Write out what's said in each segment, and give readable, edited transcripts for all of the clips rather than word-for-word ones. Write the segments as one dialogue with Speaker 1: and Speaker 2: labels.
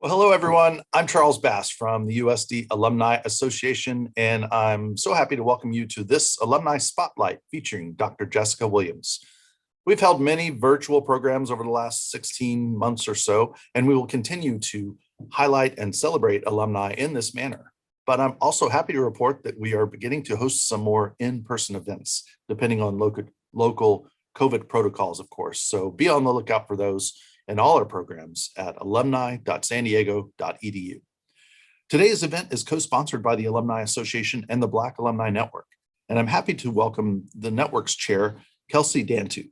Speaker 1: Well, hello, everyone. I'm Charles Bass from the USD Alumni Association, and I'm so happy to welcome you to this Alumni Spotlight featuring Dr. Jessica Williams. We've held many virtual programs over the last 16 months or so, and we will continue to highlight and celebrate alumni in this manner. But I'm also happy to report that we are beginning to host some more in-person events, depending on local COVID protocols, of course. So be on the lookout for those and all our programs at alumni.sandiego.edu. Today's event is co-sponsored by the Alumni Association and the Black Alumni Network, and I'm happy to welcome the network's chair, Kelsey Dantu.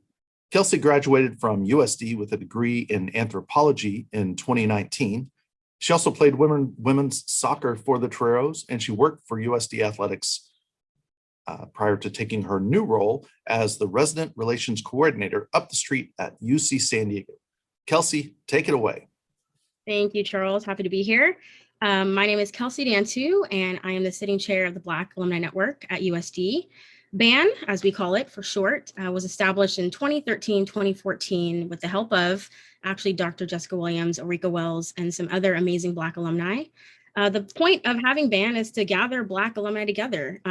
Speaker 1: Kelsey graduated from USD with a degree in anthropology in 2019. She also played women's soccer for the Toreros, and she worked for USD Athletics prior to taking her new role as the resident relations coordinator up the street at UC San Diego. Kelsey, take it away.
Speaker 2: Thank you, Charles. Happy to be here. My name is Kelsey Dantu, and I am the sitting chair of the Black Alumni Network at USD. BAN, as we call it for short, was established in 2013-2014 with the help of actually Dr. Jessica Williams, Ulrika Wells, and some other amazing Black alumni. The point of having BAN is to gather Black alumni together,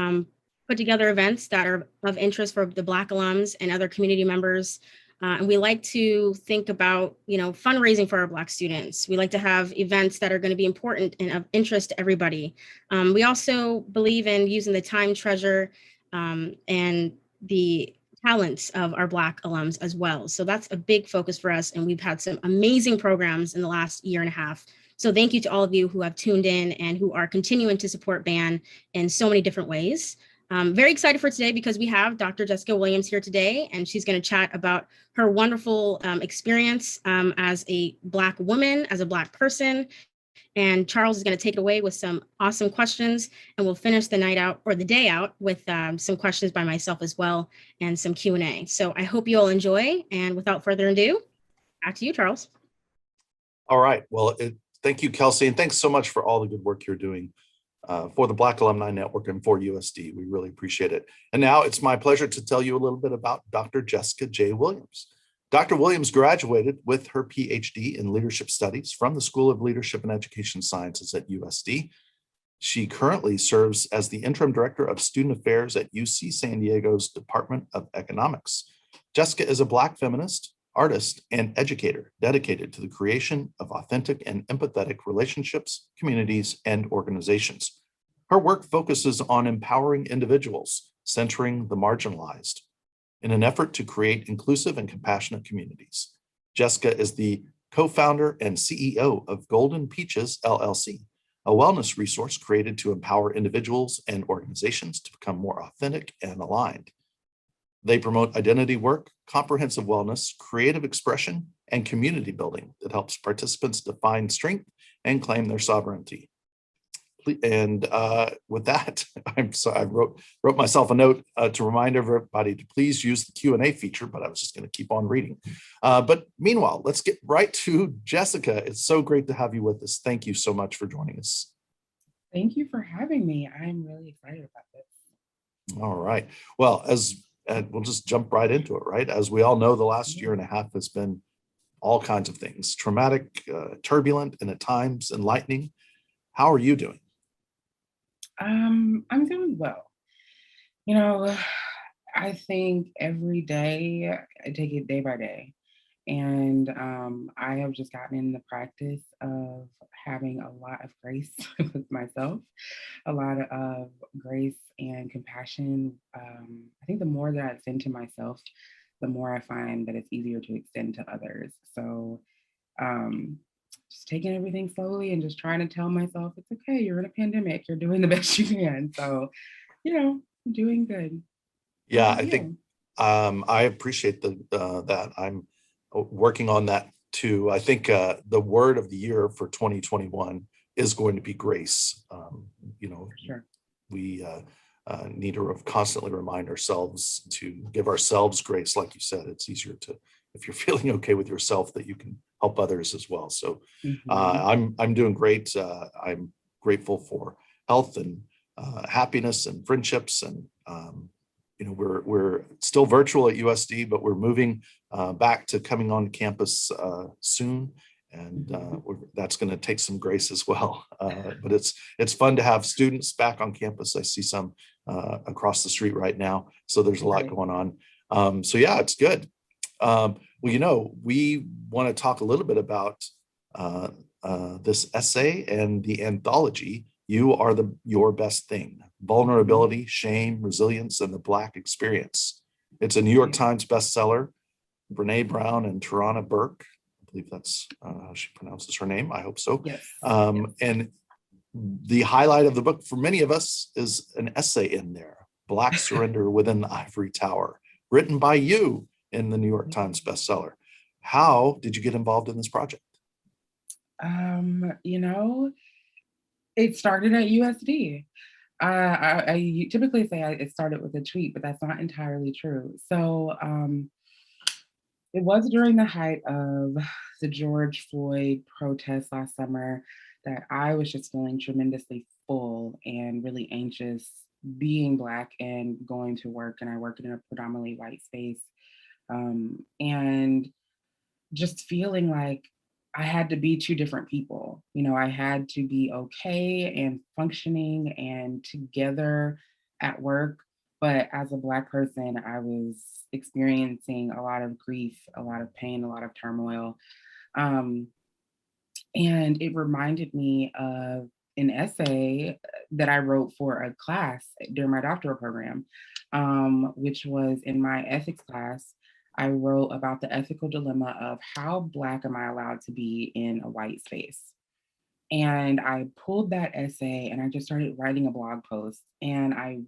Speaker 2: put together events that are of interest for the Black alums and other community members. And we like to think about, fundraising for our Black students. We like to have events that are going to be important and of interest to everybody. We also believe in using the time, treasure, and the talents of our Black alums as well. So that's a big focus for us. And we've had some amazing programs in the last year and a half. So thank you to all of you who have tuned in and who are continuing to support BAN in so many different ways. Very excited for today because we have Dr. Jessica Williams here today, and she's going to chat about her wonderful experience as a Black woman, as a Black person. And Charles is going to take it away with some awesome questions, and we'll finish the night out or the day out with some questions by myself as well and some Q&A. So I hope you all enjoy. And without further ado, back to you, Charles.
Speaker 1: All right. Well, thank you, Kelsey, and thanks so much for all the good work you're doing for the Black Alumni Network and for USD. We really appreciate it. And now it's my pleasure to tell you a little bit about Dr. Jessica J. Williams. Dr. Williams graduated with her PhD in Leadership Studies from the School of Leadership and Education Sciences at USD. She currently serves as the Interim Director of Student Affairs at UC San Diego's Department of Economics. Jessica is a Black feminist, artist, and educator dedicated to the creation of authentic and empathetic relationships, communities, and organizations. Her work focuses on empowering individuals, centering the marginalized, in an effort to create inclusive and compassionate communities. Jessica is the co-founder and CEO of Golden Peaches, LLC, a wellness resource created to empower individuals and organizations to become more authentic and aligned. They promote identity work, comprehensive wellness, creative expression, and community building that helps participants define strength and claim their sovereignty. And with that, I wrote myself a note to remind everybody to please use the Q&A feature, but I was just going to keep on reading. But meanwhile, let's get right to Jessica. It's so great to have you with us. Thank you so much for joining us.
Speaker 3: Thank you for having me. I'm really excited about this.
Speaker 1: All right. Well, and we'll just jump right into it, right? As we all know, the last year and a half has been all kinds of things, traumatic, turbulent, and at times enlightening. How are you doing?
Speaker 3: I'm doing well. I think every day I take it day by day. And I have just gotten in the practice of having a lot of grace with myself, a lot of grace and compassion. I think the more that I extend to myself, the more I find that it's easier to extend to others. So just taking everything slowly and just trying to tell myself, it's okay, you're in a pandemic, you're doing the best you can. So, doing good.
Speaker 1: Yeah, I think I appreciate that. I'm working on that too. I think the word of the year for 2021 is going to be grace.
Speaker 3: Sure.
Speaker 1: We need to constantly remind ourselves to give ourselves grace. Like you said, it's easier to, if you're feeling okay with yourself, that you can help others as well. So I'm doing great. I'm grateful for health and happiness and friendships, and we're still virtual at USD, but we're moving back to coming on campus soon. And that's going to take some grace as well. But it's fun to have students back on campus. I see some across the street right now. So there's a lot going on. So yeah, it's good. Well, we want to talk a little bit about this essay and the anthology, You Are Your Best Thing: Vulnerability, Shame, Resilience, and the Black Experience. It's a New York Times bestseller. Brené Brown and Tarana Burke, I believe that's how she pronounces her name. I hope so.
Speaker 3: Yes.
Speaker 1: And the highlight of the book for many of us is an essay in there, Black Surrender Within the Ivory Tower, written by you in the New York Times bestseller. How did you get involved in this project?
Speaker 3: It started at USD. I typically say it started with a tweet, but that's not entirely true. So it was during the height of the George Floyd protests last summer that I was just feeling tremendously full and really anxious being Black and going to work. And I work in a predominantly white space. And just feeling like I had to be two different people. I had to be okay and functioning and together at work. But as a Black person, I was experiencing a lot of grief, a lot of pain, a lot of turmoil. And it reminded me of an essay that I wrote for a class during my doctoral program, which was in my ethics class. I wrote about the ethical dilemma of how Black am I allowed to be in a white space? And I pulled that essay and I just started writing a blog post. And I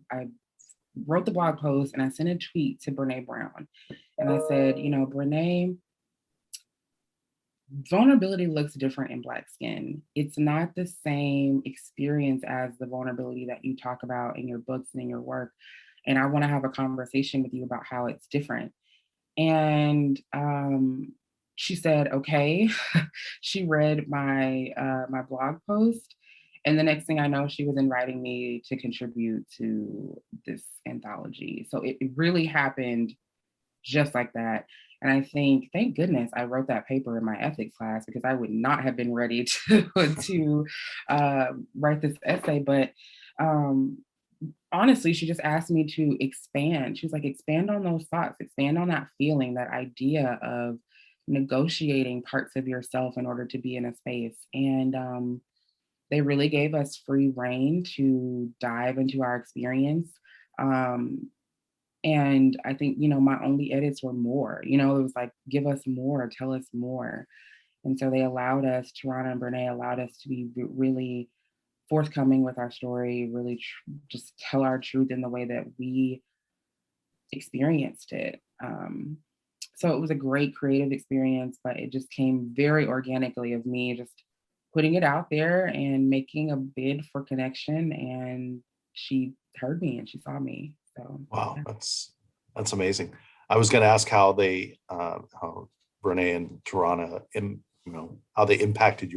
Speaker 3: wrote the blog post and I sent a tweet to Brené Brown. And I said, Brené, vulnerability looks different in Black skin. It's not the same experience as the vulnerability that you talk about in your books and in your work. And I want to have a conversation with you about how it's different. And she said, okay. She read my my blog post. And the next thing I know, she was inviting me to contribute to this anthology. So it really happened just like that. And I think, thank goodness I wrote that paper in my ethics class, because I would not have been ready to write this essay. But honestly, she just asked me to expand. She was like, expand on those thoughts, expand on that feeling, that idea of negotiating parts of yourself in order to be in a space. And they really gave us free reign to dive into our experience. And I think, my only edits were more, it was like, give us more, tell us more. And so they allowed us, Tarana and Brené allowed us to be really forthcoming with our story, really just tell our truth in the way that we experienced it. So it was a great creative experience, but it just came very organically of me just putting it out there and making a bid for connection. And she heard me and she saw me. So
Speaker 1: wow, yeah. That's amazing. I was going to ask how Brené and Tarana, how they impacted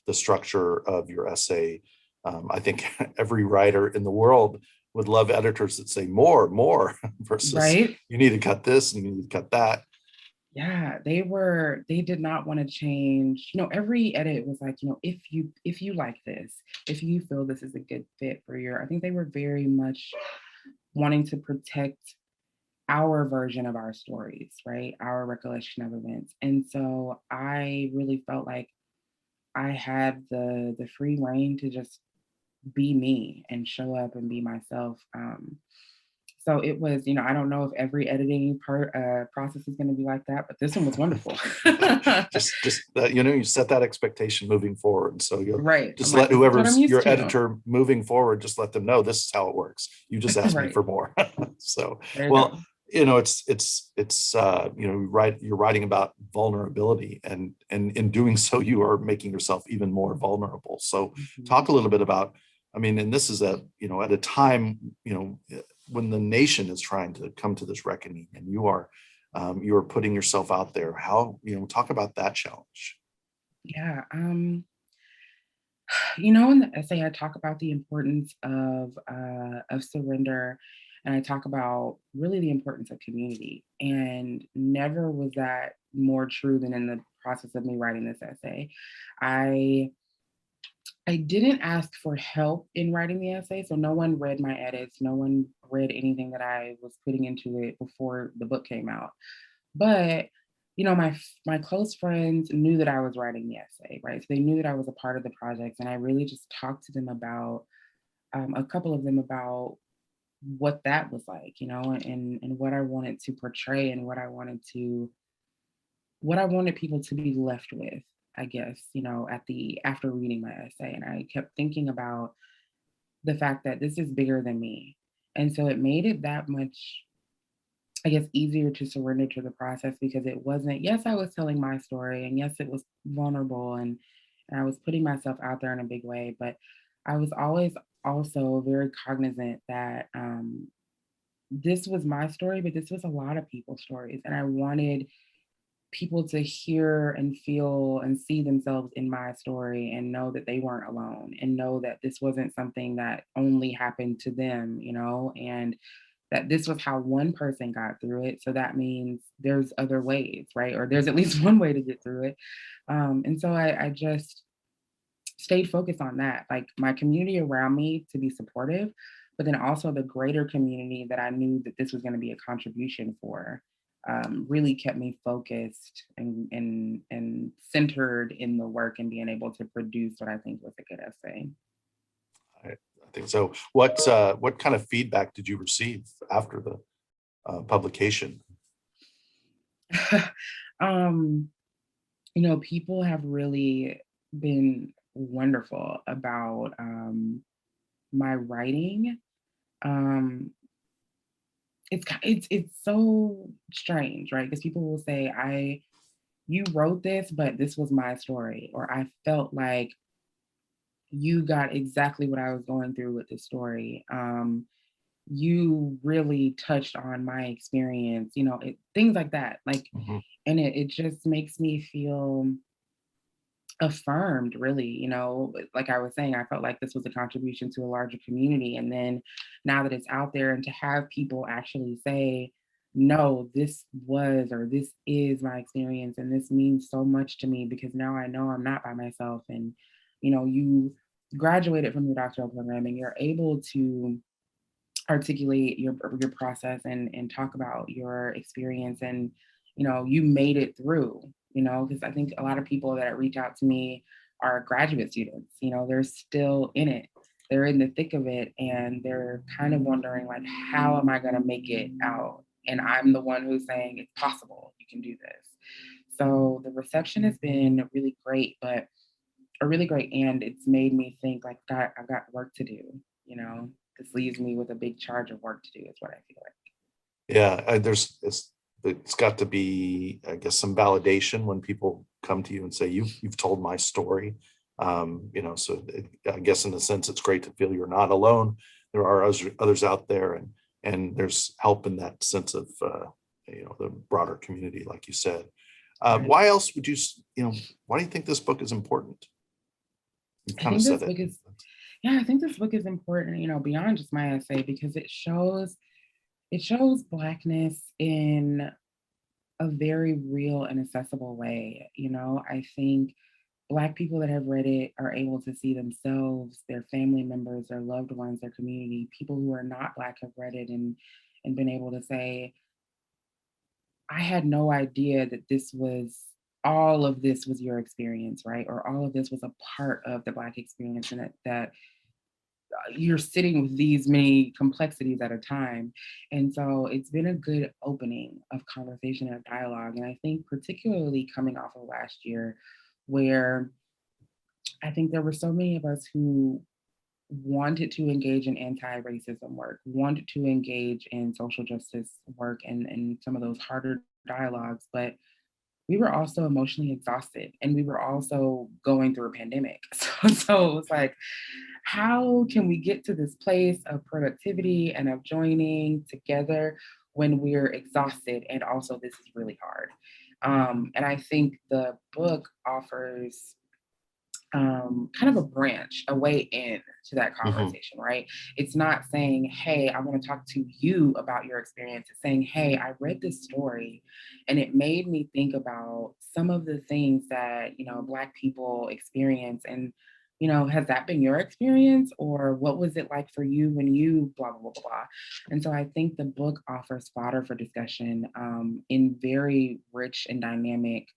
Speaker 1: the structure of your essay. I think every writer in the world would love editors that say more versus
Speaker 3: right?
Speaker 1: You need to cut this and you need to cut that.
Speaker 3: Yeah, they did not want to change. Every edit was like, if you like this, if you feel this is a good fit for I think they were very much wanting to protect our version of our stories, right? Our recollection of events. And so I really felt like I had the free reign to just be me and show up and be myself. So it was, I don't know if every editing process is going to be like that, but this one was wonderful.
Speaker 1: just you set that expectation moving forward. So you'll
Speaker 3: right.
Speaker 1: just let whoever's your
Speaker 3: to.
Speaker 1: editor moving forward, just let them know this is how it works. You just ask me for more. So, well, it's you're writing about vulnerability, and in doing so, you are making yourself even more vulnerable. So talk a little bit about, and this is at a time, when the nation is trying to come to this reckoning, and you are putting yourself out there. How, talk about that challenge.
Speaker 3: Yeah. In the essay, I talk about the importance of surrender, and I talk about really the importance of community. And never was that more true than in the process of me writing this essay. I didn't ask for help in writing the essay, so no one read my edits, no one read anything that I was putting into it before the book came out. But my close friends knew that I was writing the essay, right? So they knew that I was a part of the project, and I really just talked to them about a couple of them about what that was like, and what I wanted to portray and what I wanted people to be left with, I guess, after reading my essay. And I kept thinking about the fact that this is bigger than me. And so it made it that much, I guess, easier to surrender to the process, because it wasn't, yes, I was telling my story, and yes, it was vulnerable, and I was putting myself out there in a big way, but I was always also very cognizant that this was my story, but this was a lot of people's stories. And I wanted people to hear and feel and see themselves in my story and know that they weren't alone, and know that this wasn't something that only happened to them, and that this was how one person got through it. So that means there's other ways, right? Or there's at least one way to get through it. And so I just stayed focused on that, like my community around me to be supportive, but then also the greater community that I knew that this was going to be a contribution for, really kept me focused and centered in the work and being able to produce what I think was a good essay.
Speaker 1: I think so. What kind of feedback did you receive after the publication?
Speaker 3: People have really been wonderful about my writing. It's so strange, right? Because people will say, you wrote this, but this was my story, or I felt like you got exactly what I was going through with this story. You really touched on my experience, things like that. Like,
Speaker 1: Mhm.
Speaker 3: and it just makes me feel affirmed, really. Like I was saying, I felt like this was a contribution to a larger community. And then now that it's out there, and to have people actually say, no, this was, or this is my experience, and this means so much to me, because now I know I'm not by myself. And you graduated from your doctoral program, and you're able to articulate your process and talk about your experience, and you made it through, because I think a lot of people that reach out to me are graduate students. They're still in it, they're in the thick of it, and they're kind of wondering, like, how am I going to make it out? And I'm the one who's saying it's possible, you can do this. So the reception has been really great, but really great, and it's made me think, like, God, I've got work to do. This leaves me with a big charge of work to do, is what I feel like.
Speaker 1: Yeah, it's got to be, I guess, some validation when people come to you and say, you've told my story. So I guess in a sense, it's great to feel you're not alone. There are others out there, and there's help in that sense of the broader community, like you said.
Speaker 3: Right.
Speaker 1: Why else would why do you think this book is important? You kind of said it.
Speaker 3: I think this book is important, beyond just my essay, because it shows Blackness in a very real and accessible way. I think Black people that have read it are able to see themselves, their family members, their loved ones, their community. People who are not Black have read it and been able to say, I had no idea that all of this was your experience, right? Or all of this was a part of the Black experience, and that you're sitting with these many complexities at a time. And so it's been a good opening of conversation and dialogue. And I think particularly coming off of last year, where I think there were so many of us who wanted to engage in anti-racism work, wanted to engage in social justice work, and some of those harder dialogues, but we were also emotionally exhausted, and we were also going through a pandemic. So it was like, how can we get to this place of productivity and of joining together when we're exhausted, and also this is really hard? And I think the book offers kind of a branch, a way in to that conversation, right? It's not saying, hey, I want to talk to you about your experience. It's saying, hey, I read this story and it made me think about some of the things that, Black people experience. And, has that been your experience? Or what was it like for you when you blah, blah, blah, blah, blah. And so I think the book offers fodder for discussion in very rich and dynamic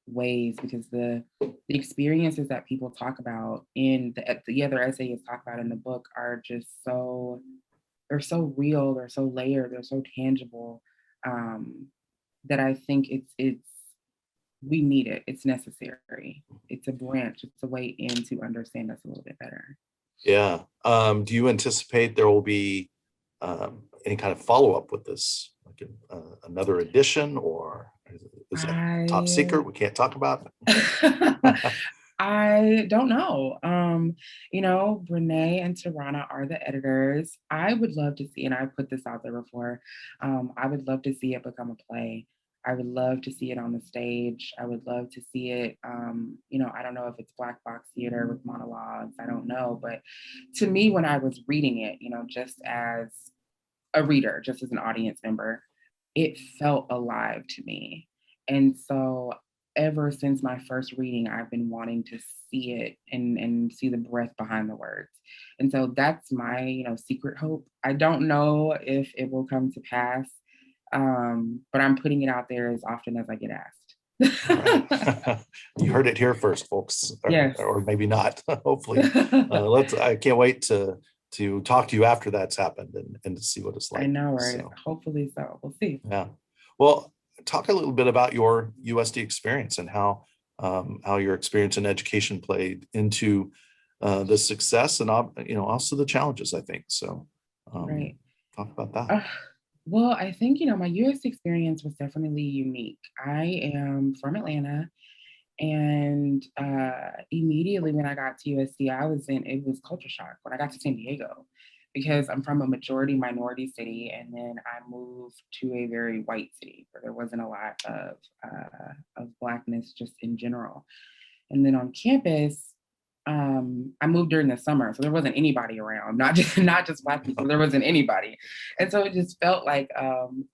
Speaker 3: ways, because the experiences that people talk about in the other essayists talk about in the book are just they're so real, they're so layered, they're so tangible, that I think it's we need it. It's necessary. It's a branch. It's a way in to understand us a little bit better.
Speaker 1: Yeah. Do you anticipate there will be any kind of follow-up with this, like another edition, or is that top secret? We can't talk about it.
Speaker 3: I don't know. Brené and Tarana are the editors. I would love to see, and I put this out there before, I would love to see it become a play. I would love to see it on the stage. I would love to see it, I don't know if it's black box theater with monologues. I don't know. But to me, when I was reading it, just as a reader, just as an audience member, it felt alive to me. And so ever since my first reading, I've been wanting to see it and see the breath behind the words. And so that's my, secret hope. I don't know if it will come to pass, but I'm putting it out there as often as I get asked.
Speaker 1: Right. You heard it here first, folks.
Speaker 3: Yes.
Speaker 1: Or maybe not. Hopefully, I can't wait to talk to you after that's happened and to see what it's like.
Speaker 3: I know, right?
Speaker 1: So,
Speaker 3: hopefully so. We'll see.
Speaker 1: Yeah. Well, talk a little bit about your USD experience and how your experience in education played into the success and also the challenges, I think. So,
Speaker 3: right.
Speaker 1: Talk about that.
Speaker 3: Well, I think, my US experience was definitely unique. I am from Atlanta, and immediately when I got to USD, it was culture shock when I got to San Diego, because I'm from a majority minority city, and then I moved to a very white city where there wasn't a lot of Blackness just in general. And then on campus, I moved during the summer, so there wasn't anybody around, not just Black people, there wasn't anybody. And so it just felt like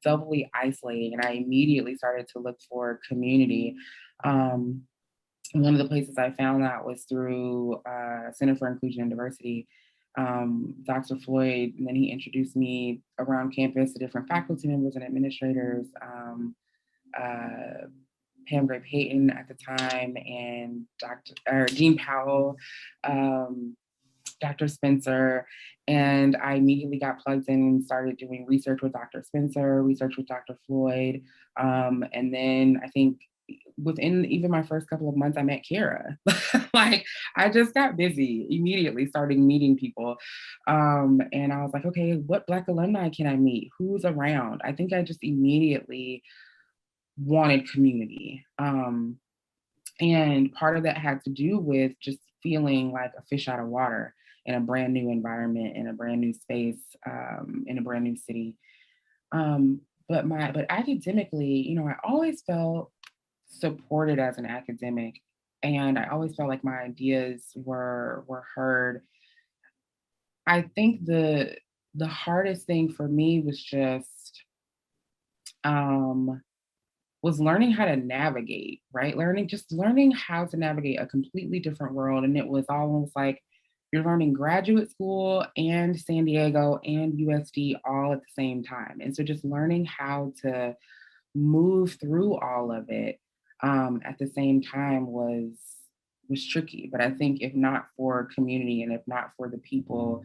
Speaker 3: doubly isolating, and I immediately started to look for community. One of the places I found that was through Center for Inclusion and Diversity, Dr. Floyd, and then he introduced me around campus to different faculty members and administrators, Pam Gray Payton at the time, and Dean Powell, Dr. Spencer, and I immediately got plugged in and started doing research with Dr. Spencer, research with Dr. Floyd, and then I think within even my first couple of months, I met Kara. Like, I just got busy immediately, starting meeting people. And I was like, okay, what Black alumni can I meet? Who's around? I think I just immediately wanted community. And part of that had to do with just feeling like a fish out of water in a brand new environment, in a brand new space, in a brand new city. But academically, I always felt supported as an academic, and I always felt like my ideas were heard. I think the hardest thing for me was just was learning how to navigate, right? Learning how to navigate a completely different world. And it was almost like you're learning graduate school and San Diego and USD all at the same time. And so just learning how to move through all of it at the same time was tricky. But I think if not for community, and if not for the people,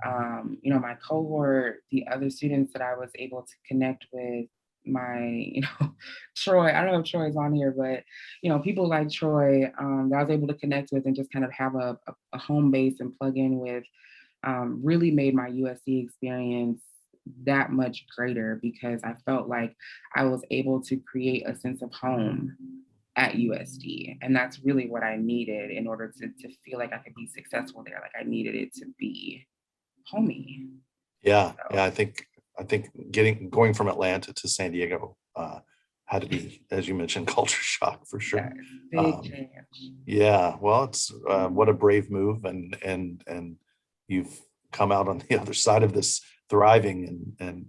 Speaker 3: my cohort, the other students that I was able to connect with, Troy, I don't know if Troy's on here, but, people like Troy that I was able to connect with and just kind of have a home base and plug in with, really made my USC experience that much greater, because I felt like I was able to create a sense of home at USD. And that's really what I needed in order to feel like I could be successful there. Like, I needed it to be homey.
Speaker 1: Yeah. So. Yeah. I think going from Atlanta to San Diego had to be, as you mentioned, culture shock for sure.
Speaker 3: Big change.
Speaker 1: Yeah, well, it's what a brave move, and you've come out on the other side of this thriving. And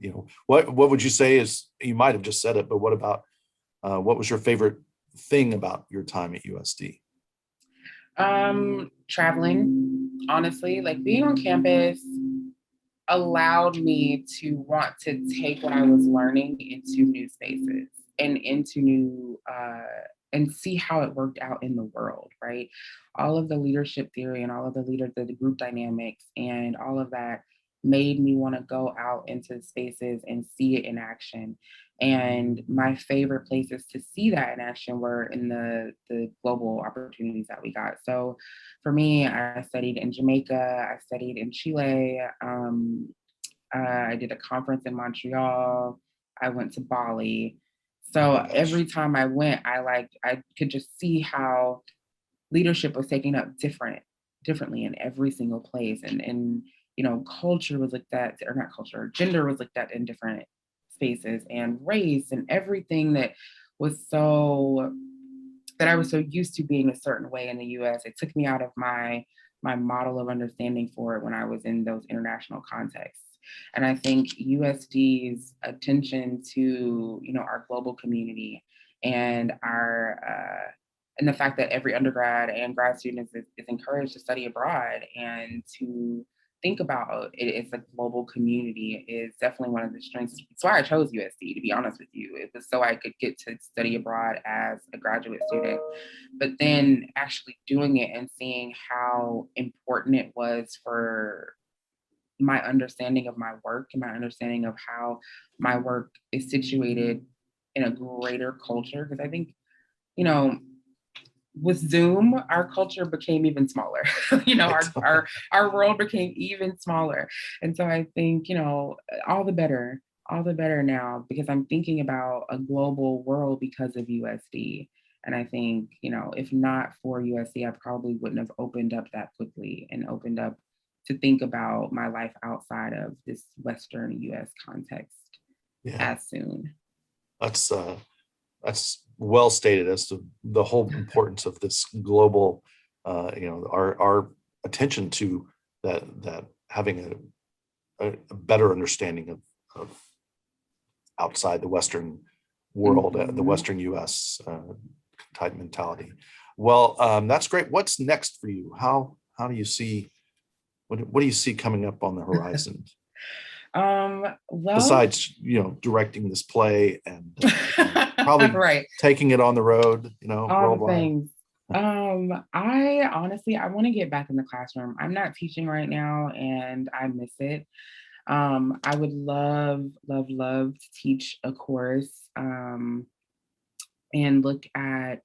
Speaker 1: what would you say is, you might have just said it, but what about what was your favorite thing about your time at USD?
Speaker 3: Traveling, honestly, like being on campus allowed me to want to take what I was learning into new spaces and into new and see how it worked out in the world, right? All of the leadership theory and all of the group dynamics and all of that made me want to go out into spaces and see it in action. And my favorite places to see that in action were in the global opportunities that we got. So for me, I studied in Jamaica, I studied in Chile, I did a conference in Montreal, I went to Bali. So every time I went, I could just see how leadership was taken up differently in every single place. And culture was like that, or not culture, gender was like that in different spaces, and race and everything that I was so used to being a certain way in the US. It took me out of my model of understanding for it when I was in those international contexts. And I think USD's attention to, our global community and and the fact that every undergrad and grad student is encouraged to study abroad and to think about it as a global community is definitely one of the strengths. That's why I chose USD, to be honest with you. It was so I could get to study abroad as a graduate student, but then actually doing it and seeing how important it was for my understanding of my work and my understanding of how my work is situated in a greater culture. Because I think, with Zoom, our culture became even smaller. Our world became even smaller. And so I think, all the better now, because I'm thinking about a global world because of USD. And I think, if not for USD, I probably wouldn't have opened up that quickly and opened up to think about my life outside of this Western US context as soon.
Speaker 1: That's well stated as to the whole importance of this global, our attention to that having a better understanding of outside the Western world, the Western US type mentality. Well, that's great. What's next for you? How do you see, what do you see coming up on the horizon?
Speaker 3: Well,
Speaker 1: besides, directing this play and probably taking it on the road,
Speaker 3: all
Speaker 1: worldwide.
Speaker 3: The things. I honestly, I want to get back in the classroom. I'm not teaching right now and I miss it. I would love to teach a course and look at,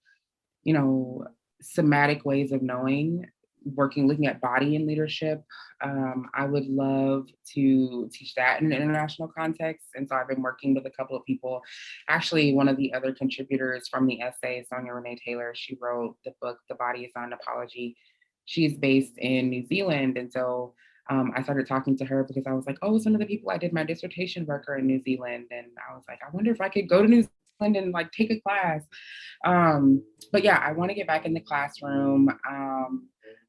Speaker 3: somatic ways of knowing, looking at body and leadership. I would love to teach that in an international context. And so I've been working with a couple of people. Actually, one of the other contributors from the essay, Sonia Renee Taylor, she wrote the book, The Body is Not an Apology. She's based in New Zealand. And so I started talking to her because I was like, oh, some of the people I did my dissertation work are in New Zealand. And I was like, I wonder if I could go to New Zealand and take a class. But yeah, I want to get back in the classroom.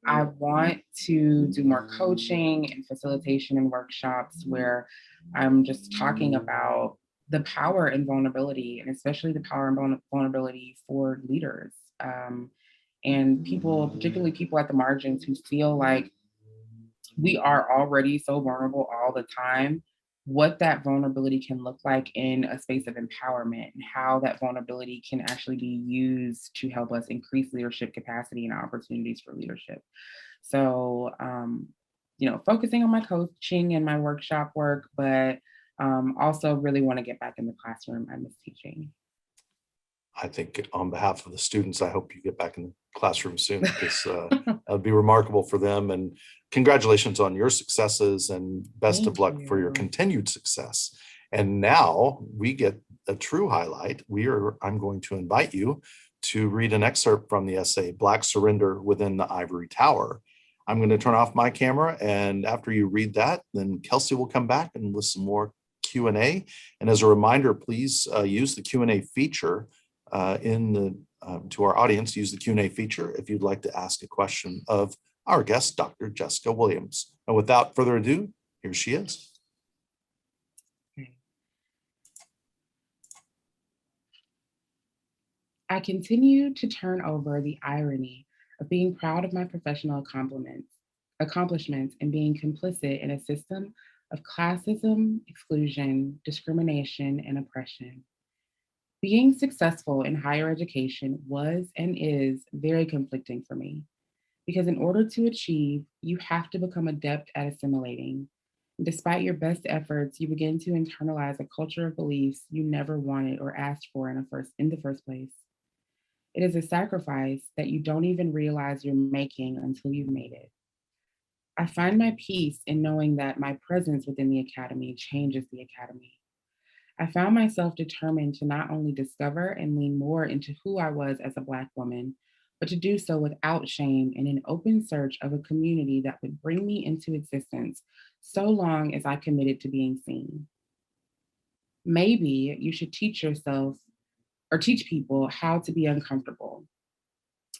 Speaker 3: I want to do more coaching and facilitation and workshops where I'm just talking about the power and vulnerability, and especially the power and vulnerability for leaders and people, particularly people at the margins who feel like we are already so vulnerable all the time. What that vulnerability can look like in a space of empowerment, and how that vulnerability can actually be used to help us increase leadership capacity and opportunities for leadership. So, focusing on my coaching and my workshop work, but also really want to get back in the classroom. I miss teaching.
Speaker 1: I think on behalf of the students, I hope you get back in the classroom soon, because that would be remarkable for them. And congratulations on your successes, and best of luck for your continued success. And now we get a true highlight. I'm going to invite you to read an excerpt from the essay, Black Surrender Within the Ivory Tower. I'm going to turn off my camera, and after you read that, then Kelsey will come back and with some more Q&A. And as a reminder, please use the Q&A feature to our audience, use the Q&A feature if you'd like to ask a question of our guest, Dr. Jessica Williams. And without further ado, here she is.
Speaker 3: I continue to turn over the irony of being proud of my professional accomplishments and being complicit in a system of classism, exclusion, discrimination, and oppression. Being successful in higher education was and is very conflicting for me, because in order to achieve, you have to become adept at assimilating. Despite your best efforts, you begin to internalize a culture of beliefs you never wanted or asked for in the first place. It is a sacrifice that you don't even realize you're making until you've made it. I find my peace in knowing that my presence within the academy changes the academy. I found myself determined to not only discover and lean more into who I was as a Black woman, but to do so without shame in an open search of a community that would bring me into existence so long as I committed to being seen. Maybe you should teach yourself or teach people how to be uncomfortable.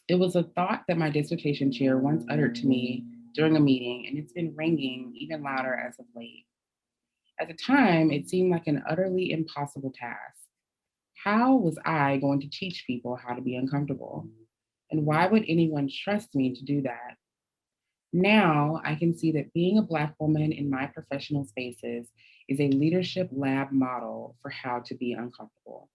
Speaker 3: It was a thought that my dissertation chair once uttered to me during a meeting, and it's been ringing even louder as of late. At the time, it seemed like an utterly impossible task. How was I going to teach people how to be uncomfortable? And why would anyone trust me to do that? Now I can see that being a Black woman in my professional spaces is a leadership lab model for how to be uncomfortable.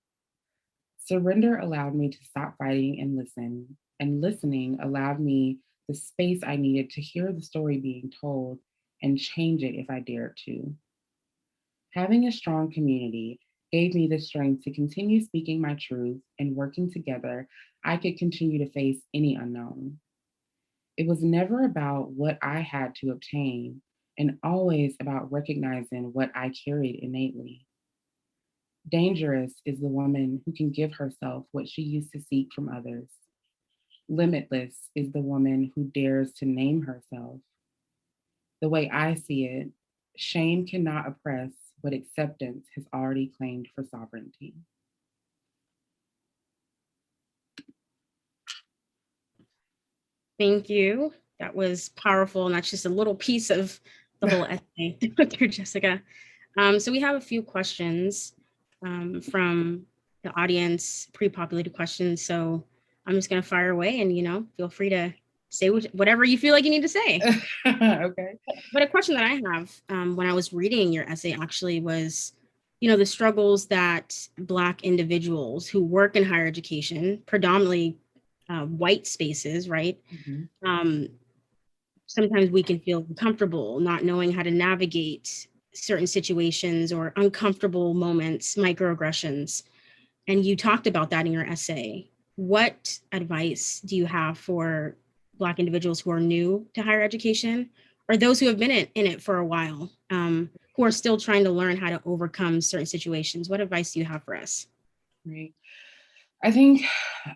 Speaker 3: Surrender allowed me to stop fighting and listen, and listening allowed me the space I needed to hear the story being told and change it if I dared to. Having a strong community gave me the strength to continue speaking my truth, and working together, I could continue to face any unknown. It was never about what I had to obtain, and always about recognizing what I carried innately. Dangerous is the woman who can give herself what she used to seek from others. Limitless is the woman who dares to name herself. The way I see it, shame cannot oppress what acceptance has already claimed for sovereignty.
Speaker 2: Thank you. That was powerful, and that's just a little piece of the whole essay, Dr. Jessica. So we have a few questions from the audience, pre-populated questions. So I'm just going to fire away, and feel free to say whatever you feel like you need to say.
Speaker 3: Okay.
Speaker 2: But a question that I have when I was reading your essay actually was, the struggles that Black individuals who work in higher education, predominantly white spaces, right?
Speaker 3: Mm-hmm.
Speaker 2: Sometimes we can feel uncomfortable not knowing how to navigate certain situations or uncomfortable moments, microaggressions. And you talked about that in your essay. What advice do you have for Black individuals who are new to higher education, or those who have been in it for a while, who are still trying to learn how to overcome certain situations? What advice do you have for us?
Speaker 3: Right. I think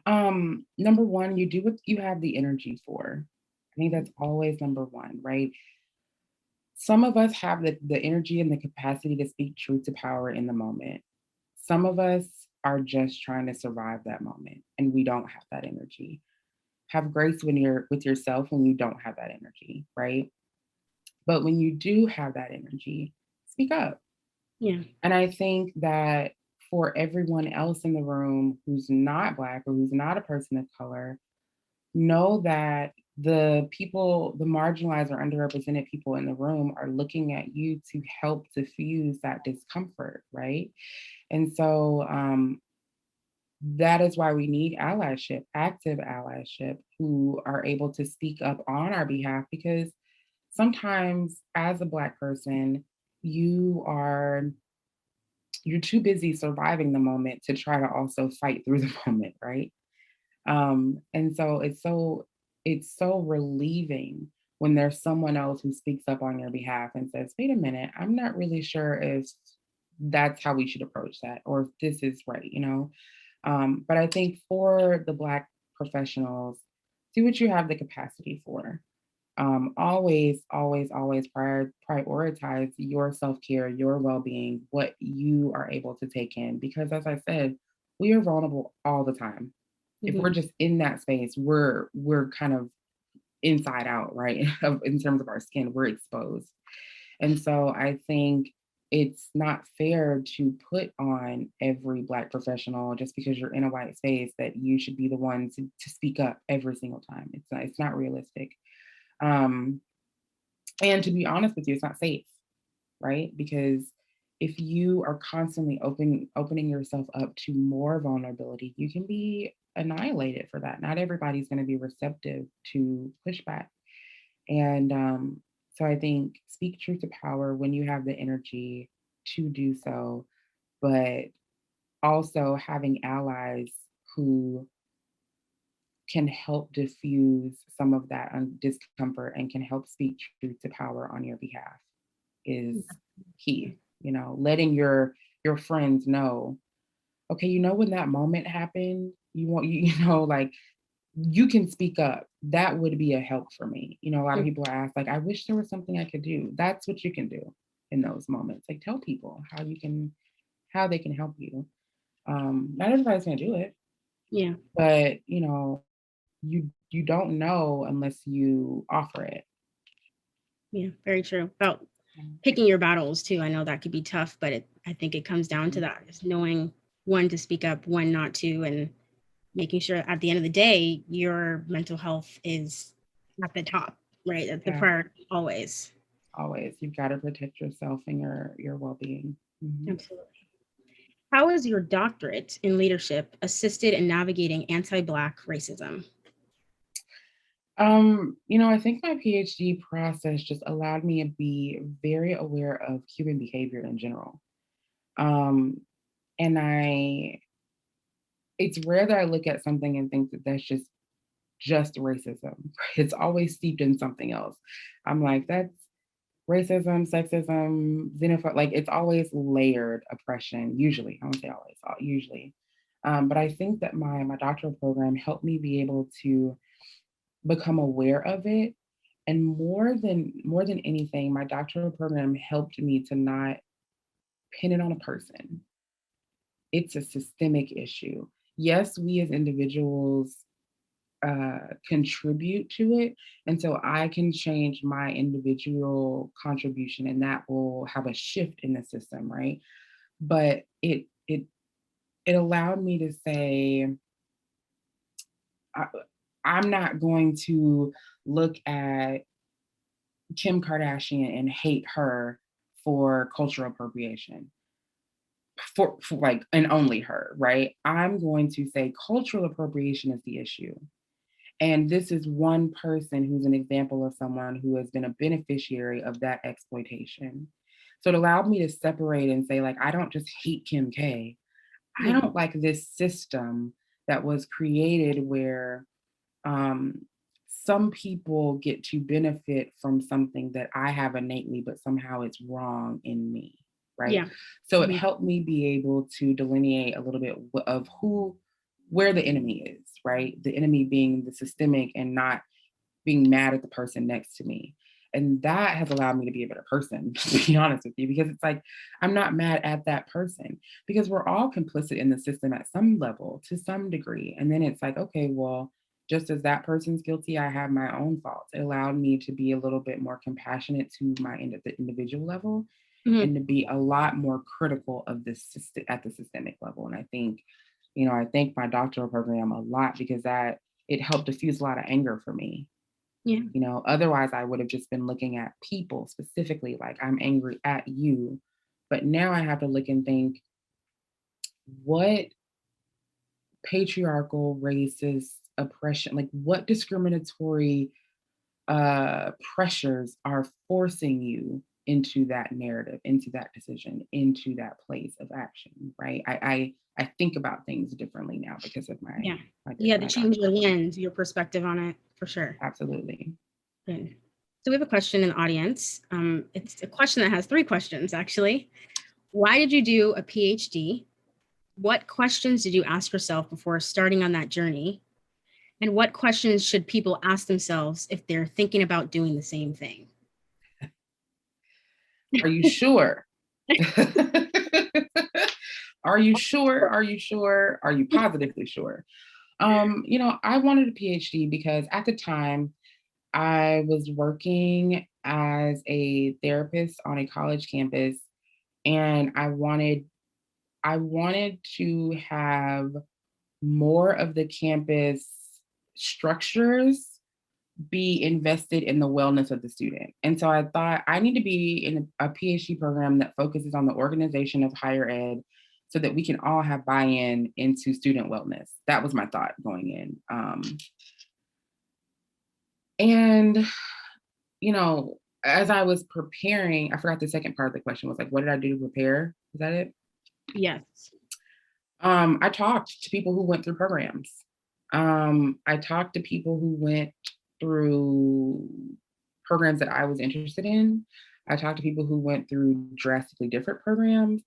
Speaker 3: number one, you do what you have the energy for. I think that's always number one, right? Some of us have the energy and the capacity to speak truth to power in the moment. Some of us are just trying to survive that moment, and we don't have that energy. Have grace when you're with yourself when you don't have that energy, right? But when you do have that energy, speak up.
Speaker 2: Yeah.
Speaker 3: And I think that for everyone else in the room who's not Black or who's not a person of color, know that the people, the marginalized or underrepresented people in the room are looking at you to help diffuse that discomfort, right? And so that is why we need allyship, active allyship, who are able to speak up on our behalf, because sometimes as a Black person, you're too busy surviving the moment to try to also fight through the moment, right? And so it's so relieving when there's someone else who speaks up on your behalf and says, wait a minute, I'm not really sure if that's how we should approach that or if this is right. But I think for the Black professionals, do what you have the capacity for. Always, always, always prioritize your self-care, your well-being, what you are able to take in. Because as I said, we are vulnerable all the time. If we're
Speaker 2: Mhm.
Speaker 3: just in that space, we're kind of inside out, right? In terms of our skin, we're exposed. And so I think it's not fair to put on every Black professional just because you're in a white space that you should be the one to speak up every single time. It's not realistic. Um, and to be honest with you, it's not safe, right? Because if you are constantly opening yourself up to more vulnerability, you can be annihilated for that. Not everybody's going to be receptive to pushback. And so I think speak truth to power when you have the energy to do so, but also having allies who can help diffuse some of that discomfort and can help speak truth to power on your behalf is key. Letting your friends know, okay, when that moment happened, you want like you can speak up. That would be a help for me. A lot of people ask, like, I wish there was something I could do. That's what you can do in those moments. Like, tell people how they can help you. Not everybody's gonna do it,
Speaker 2: Yeah.
Speaker 3: but you don't know unless you offer it.
Speaker 2: Yeah. Very true. About picking your battles too. I know that could be tough, but I think it comes down to that, is knowing when to speak up, when not to, and making sure at the end of the day, your mental health is at the top, right? At the
Speaker 3: Yeah,
Speaker 2: priority always.
Speaker 3: always. You've got to protect yourself and your well-being. Mhm.
Speaker 2: Absolutely. How has your doctorate in leadership assisted in navigating anti-Black racism?
Speaker 3: I think my PhD process just allowed me to be very aware of human behavior in general. Um, and it's rare that I look at something and think that that's just racism. It's always steeped in something else. I'm like, that's racism, sexism, xenophobia. Like it's always layered oppression. Usually, I won't say always, usually. But I think that my doctoral program helped me be able to become aware of it. And more than anything, my doctoral program helped me to not pin it on a person. It's a systemic issue. Yes, we as individuals contribute to it. And so I can change my individual contribution and that will have a shift in the system, right? But it allowed me to say, I, I'm not going to look at Kim Kardashian and hate her for cultural appropriation. For like, and only her, right? I'm going to say cultural appropriation is the issue. And this is one person who's an example of someone who has been a beneficiary of that exploitation. So it allowed me to separate and say, like, I don't just hate Kim K. I
Speaker 2: Yeah.
Speaker 3: don't like this system that was created where um, some people get to benefit from something that I have innately, but somehow it's wrong in me, right?
Speaker 2: Yeah.
Speaker 3: So it
Speaker 2: Mhm.
Speaker 3: helped me be able to delineate a little bit of where the enemy is, right? The enemy being the systemic and not being mad at the person next to me. And that has allowed me to be a better person, to be honest with you, because it's like, I'm not mad at that person because we're all complicit in the system at some level to some degree. And then it's like, okay, well, just as that person's guilty, I have my own faults. It allowed me to be a little bit more compassionate to the individual level
Speaker 2: Mhm.
Speaker 3: and to be a lot more critical of this at the systemic level. And I thank my doctoral program a lot because that it helped diffuse a lot of anger for me.
Speaker 2: Yeah.
Speaker 3: Otherwise I would have just been looking at people specifically, like I'm angry at you. But now I have to look and think, what patriarchal, racist oppression, like what discriminatory pressures are forcing you into that narrative, into that decision, into that place of action, right? I think about things differently now because of
Speaker 2: Yeah.
Speaker 3: my,
Speaker 2: You had to
Speaker 3: my
Speaker 2: change your
Speaker 3: doctoral program.
Speaker 2: lens, your perspective on it, for sure.
Speaker 3: Absolutely.
Speaker 2: Good. So we have a question in the audience. It's a question that has 3 questions, actually. Why did you do a PhD? What questions did you ask yourself before starting on that journey? And what questions should people ask themselves if they're thinking about doing the same thing?
Speaker 3: Are you sure? Are you sure? Are you sure? Are you positively sure? I wanted a PhD because at the time I was working as a therapist on a college campus, and I wanted to have more of the campus structures be invested in the wellness of the student. And so I thought I need to be in a PhD program that focuses on the organization of higher ed so that we can all have buy-in into student wellness. That was my thought going in. And, as I was preparing, I forgot the second part of the question was like, what did I do to prepare? Is that it?
Speaker 2: Yes.
Speaker 3: I talked to people who went through programs. I talked to people who went through programs that I was interested in. I talked to people who went through drastically different programs.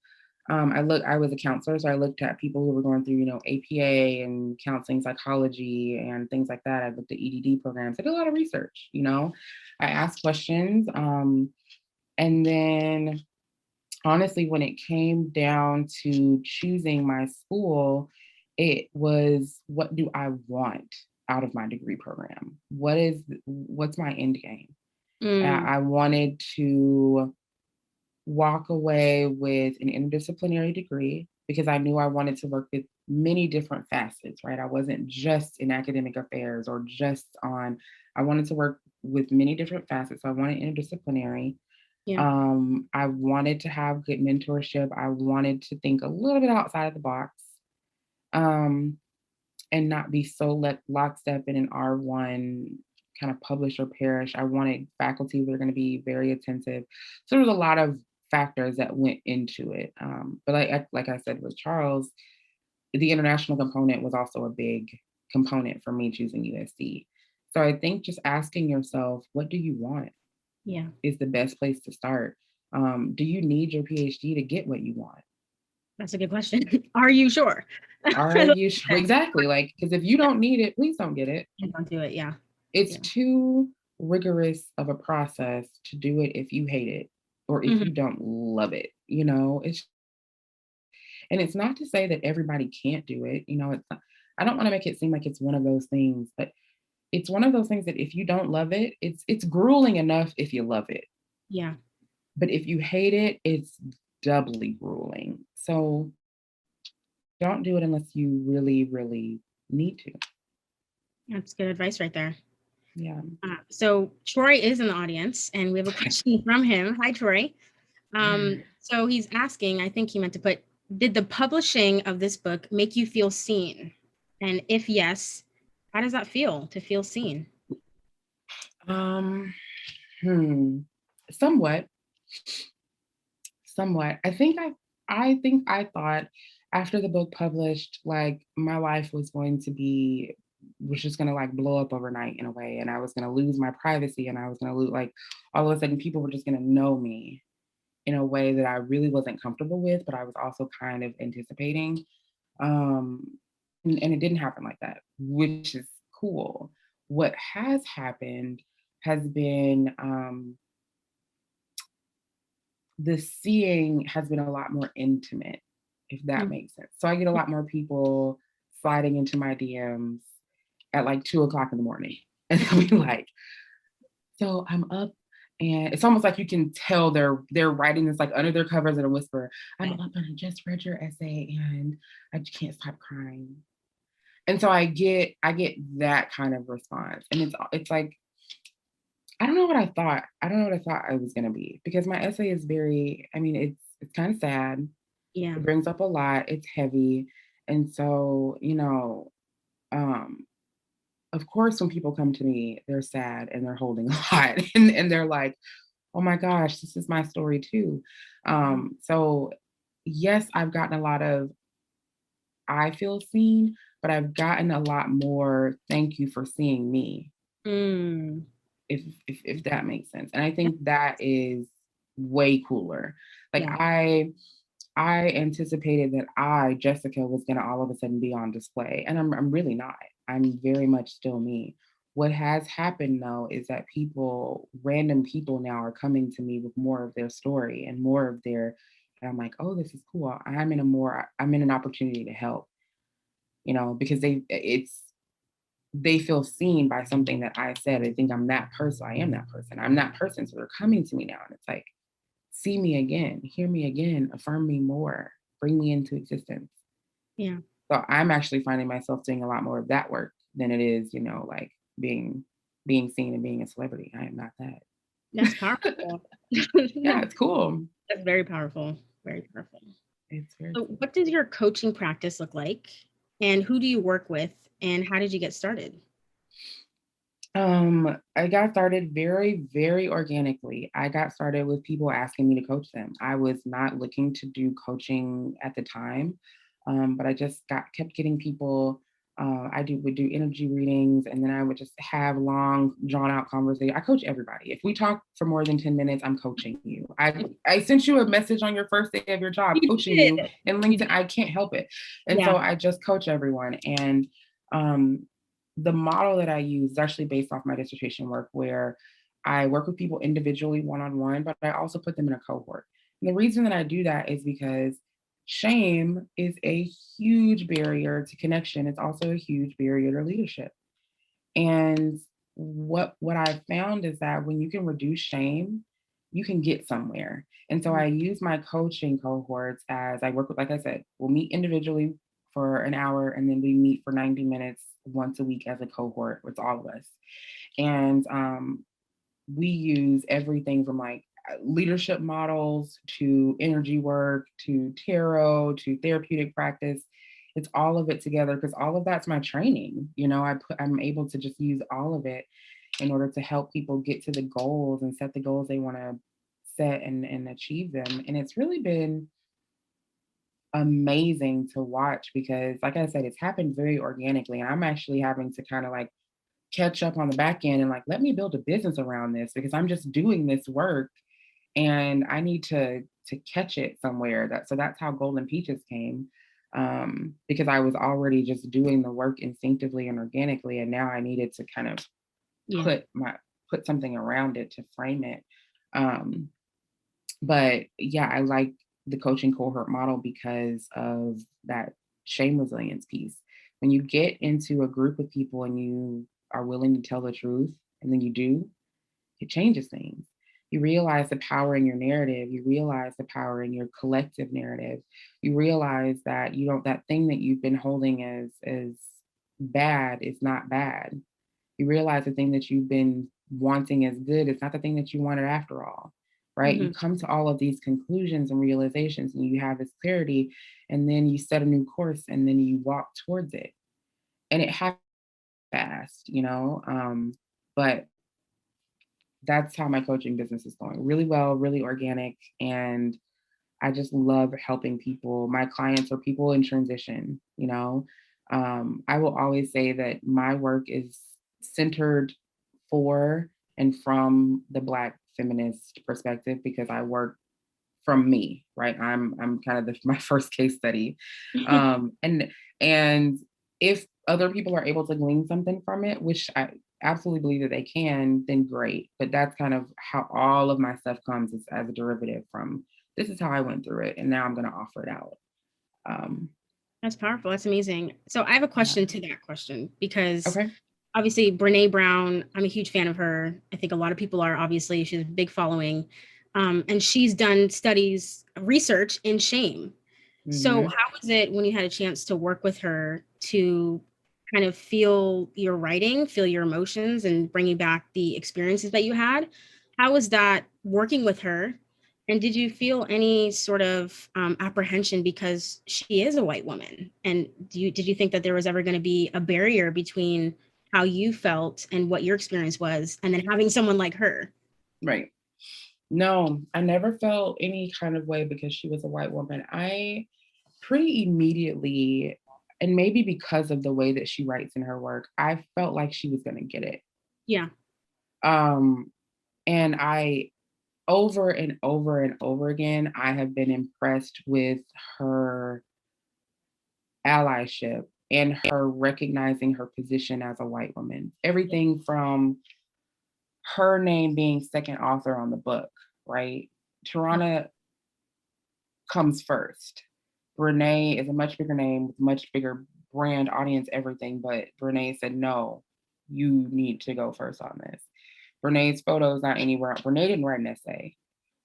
Speaker 3: I was a counselor, so I looked at people who were going through, APA and counseling psychology and things like that. I looked at EDD programs. I did a lot of research, I asked questions. And then honestly, when it came down to choosing my school, it was, what do I want out of my degree program? What's my end game? I wanted to walk away with an interdisciplinary degree because I knew I wanted to work with many different facets, right? I wasn't just in academic affairs or I wanted to work with many different facets. So I wanted interdisciplinary.
Speaker 2: Yeah.
Speaker 3: I wanted to have good mentorship. I wanted to think a little bit outside of the box, and not be so lockstep in an R1 kind of publish or perish. I wanted faculty that are going to be very attentive. So there was a lot of factors that went into it. But like I said with Charles, the international component was also a big component for me choosing USD. So I think just asking yourself, what do you want?
Speaker 2: Yeah.
Speaker 3: Is the best place to start. Do you need your PhD to get what you want?
Speaker 2: That's a good question. Are you sure?
Speaker 3: Are you sure? Exactly. Because if you don't need it, please don't get it.
Speaker 2: Don't do it. Yeah.
Speaker 3: It's too rigorous of a process to do it if you hate it or if you don't love it. It's not to say that everybody can't do it. I don't want to make it seem like it's one of those things, but it's one of those things that if you don't love it, it's grueling enough if you love it.
Speaker 2: Yeah.
Speaker 3: But if you hate it, it's doubly grueling. So don't do it unless you really, really need to.
Speaker 2: That's good advice right there.
Speaker 3: Yeah.
Speaker 2: So Troy is in the audience and we have a question from him. Hi, Troy. So he's asking, I think he meant to put, did the publishing of this book make you feel seen? And if yes, how does that feel to feel seen?
Speaker 3: Somewhat. I thought after the book published, like my life was just gonna like blow up overnight in a way, and I was gonna lose my privacy, and I was gonna lose, like, all of a sudden people were just gonna know me in a way that I really wasn't comfortable with, but I was also kind of anticipating. And it didn't happen like that, which is cool. What has happened has been the seeing has been a lot more intimate, if that makes sense. So I get a lot more people sliding into my DMs at like 2:00 in the morning. And they'll be like, so I'm up, and it's almost like you can tell they're writing this like under their covers in a whisper. I'm up and I just read your essay and I just can't stop crying. And so I get that kind of response. And it's like, I don't know what I thought. I don't know what I thought I was gonna be, because my essay is it's kind of sad.
Speaker 2: Yeah.
Speaker 3: It brings up a lot. It's heavy. And so, of course, when people come to me, they're sad and they're holding a lot, and they're like, oh my gosh, this is my story too. So yes, I've gotten a lot of, I feel seen, but I've gotten a lot more, thank you for seeing me. If that makes sense. And I think that is way cooler. Like, I anticipated that Jessica, was gonna all of a sudden be on display, and I'm really not. I'm very much still me. What has happened though is that random people now are coming to me with more of their story and more of their, and I'm like, oh, this is cool. I'm in an opportunity to help, because they feel seen by something that I said. They think I'm that person. I am that person. I'm that person. So they're coming to me now. And it's like, see me again, hear me again, affirm me more, bring me into existence.
Speaker 2: Yeah.
Speaker 3: So I'm actually finding myself doing a lot more of that work than it is, like being seen and being a celebrity. I am not that.
Speaker 2: That's powerful.
Speaker 3: Yeah, it's cool.
Speaker 2: That's very powerful. Very powerful.
Speaker 3: It's very
Speaker 2: So
Speaker 3: cool.
Speaker 2: what does your coaching practice look like? And who do you work with? And how did you get started?
Speaker 3: I got started very, very organically. I got started with people asking me to coach them. I was not looking to do coaching at the time, but I just kept getting people. Would do energy readings, and then I would just have long, drawn out conversations. I coach everybody. If we talk for more than 10 minutes, I'm coaching you. I sent you a message on your first day of your job,
Speaker 2: You
Speaker 3: coaching
Speaker 2: did.
Speaker 3: you in LinkedIn. I can't help it, and
Speaker 2: Yeah.
Speaker 3: so I just coach everyone. And the model that I use is actually based off my dissertation work, where I work with people individually, one-on-one, but I also put them in a cohort. And the reason that I do that is because shame is a huge barrier to connection. It's also a huge barrier to leadership. And what I've found is that when you can reduce shame, you can get somewhere. And so I use my coaching cohorts as I work with, like I said, we'll meet individually for an hour, and then we meet for 90 minutes once a week as a cohort with all of us. And we use everything from like leadership models to energy work to tarot to therapeutic practice. It's all of it together because all of that's my training. I'm able to just use all of it in order to help people get to the goals and set the goals they want to set and achieve them. And it's really been amazing to watch because, like I said, it's happened very organically. And I'm actually having to kind of like catch up on the back end and like, let me build a business around this because I'm just doing this work and I need to catch it somewhere. So that's how Golden Peaches came. Because I was already just doing the work instinctively and organically, and now I needed to kind of put something around it to frame it. But yeah, I like the coaching cohort model because of that shame resilience piece. When you get into a group of people and you are willing to tell the truth, and then you do, it changes things. You realize the power in your narrative. You realize the power in your collective narrative. You realize that that thing that you've been holding as bad is not bad. You realize the thing that you've been wanting as good is not the thing that you wanted after all, right? You come to all of these conclusions and realizations, and you have this clarity, and then you set a new course, and then you walk towards it. And it happens fast, but that's how my coaching business is going really well, really organic. And I just love helping people. My clients are people in transition. I will always say that my work is centered for and from the Black feminist perspective because I work from me, right? I'm kind of my first case study. And if other people are able to glean something from it, which I absolutely believe that they can, then great. But that's kind of how all of my stuff comes as a derivative from this is how I went through it, and now I'm going to offer it out.
Speaker 2: That's powerful. That's amazing. So I have a question to that question because
Speaker 3: Okay.
Speaker 2: obviously Brené Brown, I'm a huge fan of her. I think a lot of people are. Obviously, she's a big following, and she's done research in shame. So how was it when you had a chance to work with her to kind of feel your writing, feel your emotions, and bringing back the experiences that you had? How was that working with her? And did you feel any sort of apprehension because she is a white woman? And did you think that there was ever going to be a barrier between how you felt and what your experience was, and then having someone like her?
Speaker 3: Right. No, I never felt any kind of way because she was a white woman. I pretty immediately, and maybe because of the way that she writes in her work, I felt like she was going to get it.
Speaker 2: Yeah.
Speaker 3: And I, over and over and over again, I have been impressed with her allyship and her recognizing her position as a white woman. Everything from her name being second author on the book, right? Tarana comes first. Brené is a much bigger name with much bigger brand, audience, everything. But Brené said, no, you need to go first on this. Brené's photo is not anywhere. Brené didn't write an essay.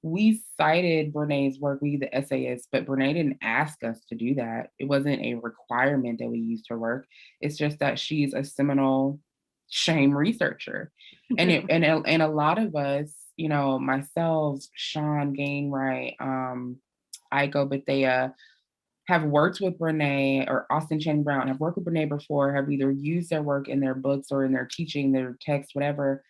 Speaker 3: We cited Brené's work, we the essayists, but Brené didn't ask us to do that. It wasn't a requirement that we used her work. It's just that she's a seminal shame researcher. And a lot of us, you know, myself, Sean Gainwright, Aiko Bethea, have worked with Brené, or Austin Channing Brown, have worked with Brené before, have either used their work in their books or in their teaching, their text, whatever.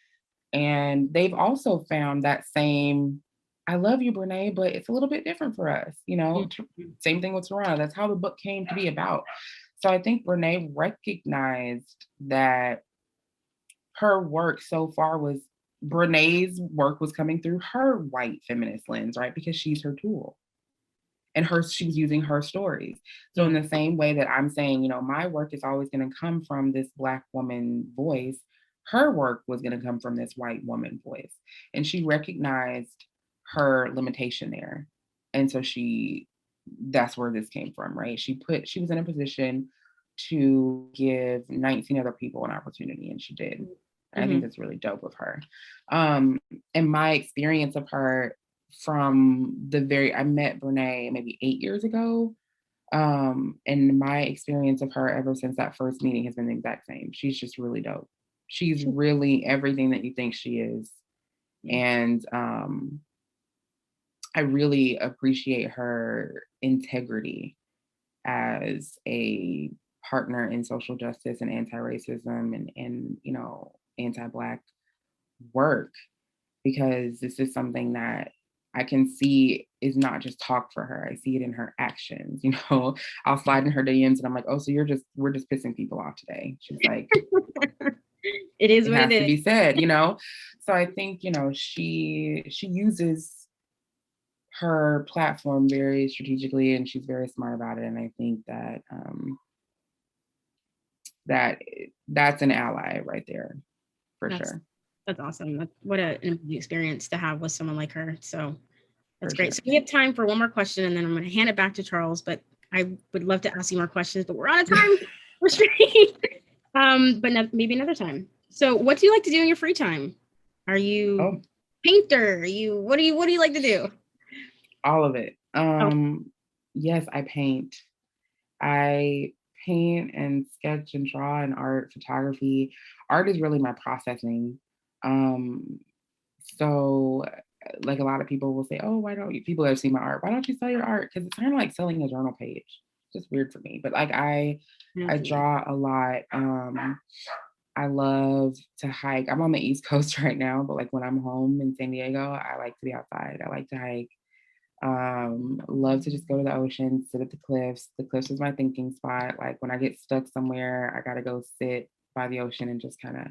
Speaker 3: And they've also found that same, I love you, Brené, but it's a little bit different for us, you know. Same thing with Tarana. That's how the book came to be about. So I think Brené recognized that her work so far was, Brené's work was coming through her white feminist lens, right? Because she's her tool. And she was using her stories. So in the same way that I'm saying, you know, my work is always going to come from this Black woman voice, her work was going to come from this white woman voice. And she recognized her limitation there. And so that's where this came from, right? She was in a position to give 19 other people an opportunity, and she did. I think that's really dope of her. And my experience of her from I met Brené maybe 8 years ago. And my experience of her ever since that first meeting has been the exact same. She's just really dope. She's really everything that you think she is. And I really appreciate her integrity as a partner in social justice and anti-racism and you know, anti-Black work, because this is something that I can see is not just talk for her. I see it in her actions. You know, I'll slide in her DMs and I'm like, oh, so we're just pissing people off today. She's like,
Speaker 2: it is
Speaker 3: it
Speaker 2: what
Speaker 3: has
Speaker 2: it
Speaker 3: to
Speaker 2: is.
Speaker 3: be said, you know? So I think, you know, she uses her platform very strategically, and she's very smart about it. And I think that that's an ally right there, for sure.
Speaker 2: That's awesome. What an experience to have with someone like her. So that's great.
Speaker 3: Sure.
Speaker 2: So we have time for one more question, and then I'm going to hand it back to Charles, but I would love to ask you more questions, but we're on a time restraint. Maybe another time. So what do you like to do in your free time? Are you painter? What do you like to do?
Speaker 3: All of it. Yes, I paint. I paint and sketch and draw and art, photography. Art is really my processing. So like a lot of people will say, oh, why don't you, people that have seen my art, why don't you sell your art? Because it's kind of like selling a journal page. It's just weird for me. But like I draw a lot. I love to hike. I'm on the East Coast right now, but like when I'm home in San Diego, I like to be outside. I like to hike. Love to just go to the ocean, sit at the cliffs. The cliffs is my thinking spot. Like when I get stuck somewhere, I gotta go sit by the ocean and just kind of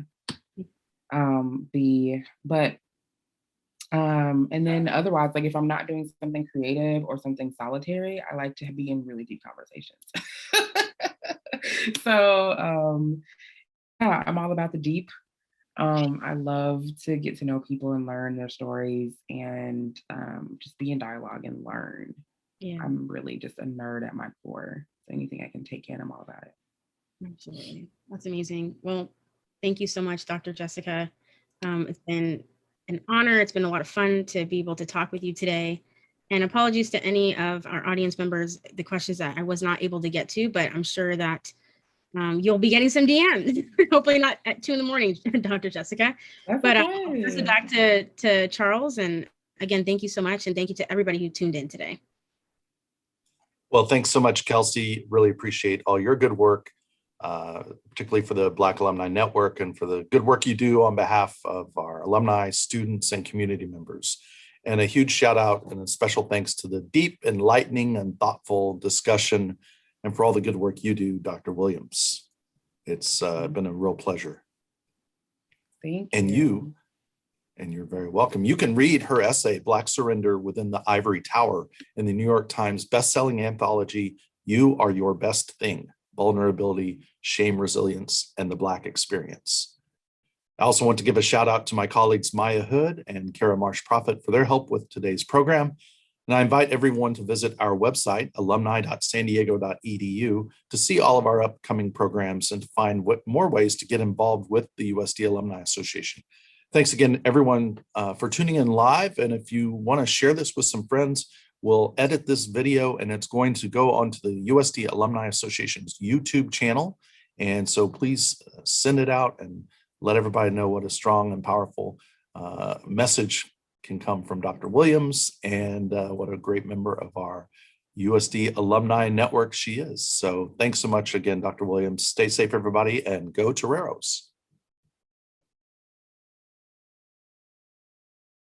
Speaker 3: be. But and then otherwise, like if I'm not doing something creative or something solitary, I like to be in really deep conversations. So yeah, I'm all about the deep. I love to get to know people and learn their stories and just be in dialogue and learn. Yeah. I'm really just a nerd at my core. So anything I can take in, I'm all about it.
Speaker 2: Absolutely. That's amazing. Well, thank you so much, Dr. Jessica. It's been an honor. It's been a lot of fun to be able to talk with you today. And apologies to any of our audience members, the questions that I was not able to get to, but I'm sure that you'll be getting some DMs, hopefully not at 2 a.m, Dr. Jessica.
Speaker 3: That's
Speaker 2: but
Speaker 3: okay.
Speaker 2: I'll pass it back to Charles. And again, thank you so much. And thank you to everybody who tuned in today.
Speaker 1: Well, thanks so much, Kelsey. Really appreciate all your good work, particularly for the Black Alumni Network and for the good work you do on behalf of our alumni, students, and community members. And a huge shout out and a special thanks to the deep, enlightening, and thoughtful discussion, and for all the good work you do, Dr. Williams. It's been a real pleasure.
Speaker 3: Thank
Speaker 1: you. And you're very welcome. You can read her essay, Black Surrender Within the Ivory Tower, in the New York Times bestselling anthology, You Are Your Best Thing, vulnerability, shame, resilience, and the Black experience. I also want to give a shout out to my colleagues Maya Hood and Kara Marsh-Prophet for their help with today's program. And I invite everyone to visit our website, alumni.sandiego.edu, to see all of our upcoming programs and to find more ways to get involved with the USD Alumni Association. Thanks again, everyone, for tuning in live. And if you want to share this with some friends, we'll edit this video and it's going to go onto the USD Alumni Association's YouTube channel. And so please send it out and let everybody know what a strong and powerful message can come from Dr. Williams, and what a great member of our USD Alumni Network she is. So thanks so much again, Dr. Williams. Stay safe, everybody, and go Toreros.